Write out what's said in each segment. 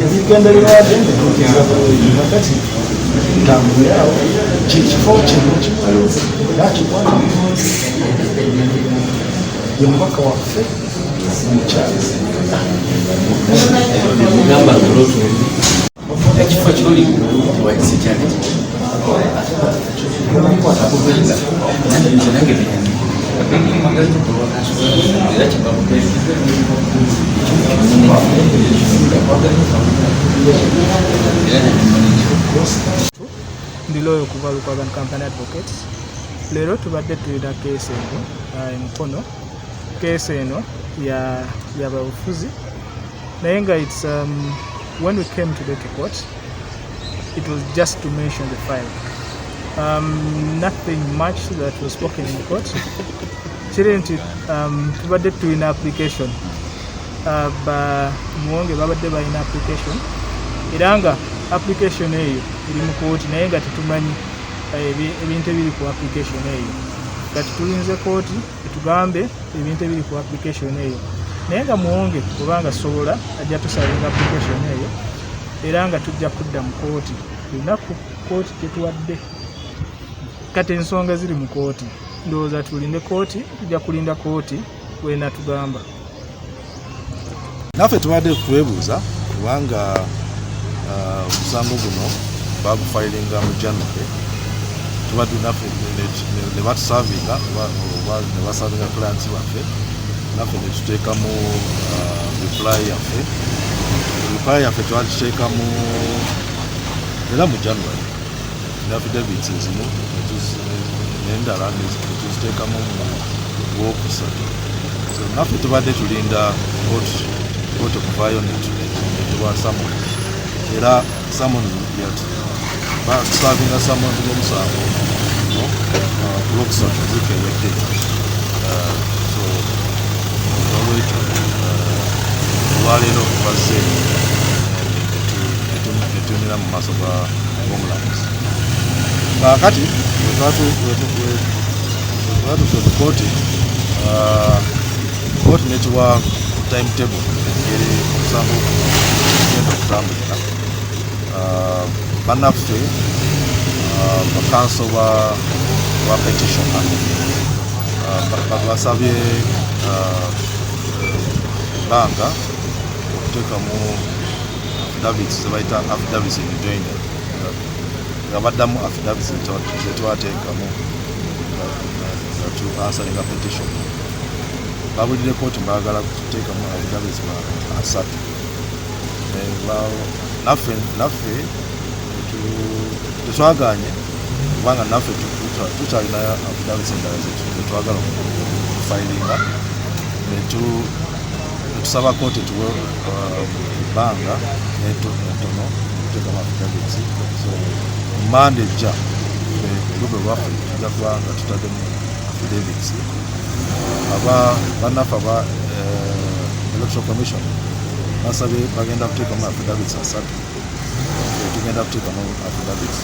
ebigendererwa wakati ntambula awo kifo kino era kikwata ye mubaka waffe mukyalo ekifo kyoli waisi kyali ndi lawyer okuva Lukwagan Company Advocates. Leero tubadde tulina keesi eno emukono. Keesi eno ya babufuzi naye nga it's when we came to the court it was just to mention the file. Nothing much that was spoken in court. Chirenti tubadde tulina application ba Muwonge babadde balina application era nga application eyo eri mu kooti naye nga tetumanyi ebintu ebiri ku application eyo. Kati tulinze kooti etugambe ebintu ebiri ku application eyo naye nga Muwonge kubanga sobola ajja tusalinga application eyo era nga tujja kudda mu kooti lunaku kooti tetuwadde. Kati ensonga ziri mu kooti, ndowooza tulinde kooti, tujja kulinda kooti wena tugamba. Naffe tubadde twebuuza kubanga omusango guno bagufayiringa mu January, tubadde naffe ne batusavinga ne basavinga clients baffe, naffe ne tuteekamu reply yaffe twagiteekamu era mu January affidavits ezimu n'endala netuziteekamu mu Wokusatu. So naffe tubadde tulinda kooti okuvaayo netuwa samon era samon batusavinga samon y'omusango ku Lwokusatu zikewedde. So olwekyo olwaleero tubazze netunira mu maaso g'omulamuzi. Kakati twatusoze kooti netuwa timetable engeri omusango genda okutambulira. Bannaffe bakanso ba petition basabye ebbanga okuteekamu affidavits zebayita affidavits in joinder nga baddamu affidavits zetwateekamu nga tu answering a petition. Babulire kooti mbagala kuteekamu affidavits asatu. Naffe tetwagaanye kubanga naffe tukyalina affidavits endala zetwagala okufayiringa netusaba kooti tuwe ebbanga entono okuteekamu affidavits. So Monday ejja olugbe lwaffe tujja kuba nga tutaddemu affidavits. Bannaffe aba Electoral Commission basabye bagenda kuteekamu affidavits asatu. Tugenda kuteekamu affidavits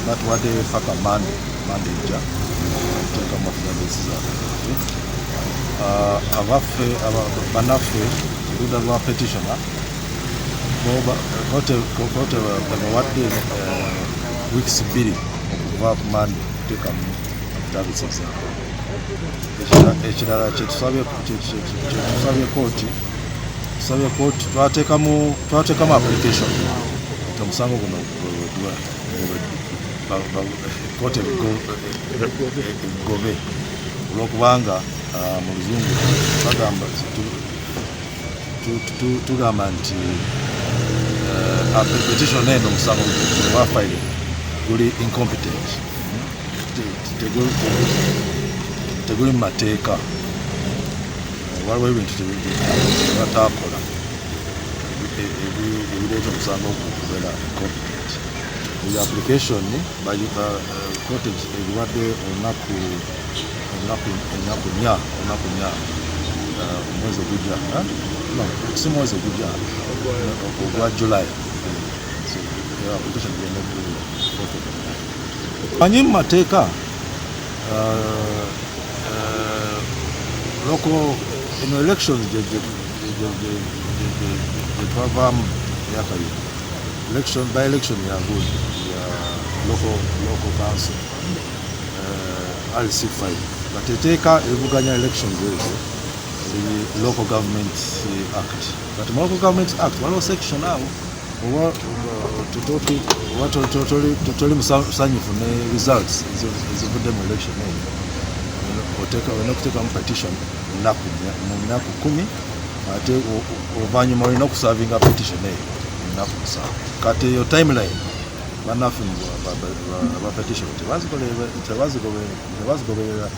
batuwadde paka Monday ejja kuteekamu affidavits zaffe. Bannaffe oludda lwa petitioner kote bawadde weeks 2 okuva ku Monday kuteekamu affidavits zaabwe. Ekirala kyetusabye kooti twateekamu application omusango guno kooti egobe olwokubanga mu luzungu tugamba nti petition eno omusango wafayire guli incompetent, teguli mu mateeka, waliwo ebintu batakola ebireeta omusango okubeera incompetent. Buli application kooti ebiwadde olunaku 4 omwezi ogujja, si mwezi ogujja ogwa July. Manyi mu mateeka local elections twavaamu ya Kayunga election by election ya good ya local council RC5 bateteeka evuganya elections ezo local government act but local government act waliwo section awo totoli musanyufu ne results ezivudde mu election eyo olina okuteekamu petition mu myaka 10 ate oluvannyuma olina okusavinga petition eyo mu myaka 7 kati eyo timeline bannaffe ba petition tebazigoberera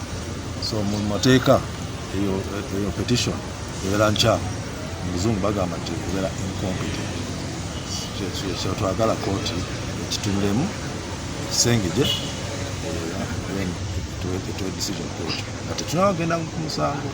so mu mateeka eyo petition ebeera nkyamu muzungu bagamba nti ebeera incompetent kyetwagala kooti ekituddemu ekisengejje tuwe decision kwekyo nga tetunagenda ku musango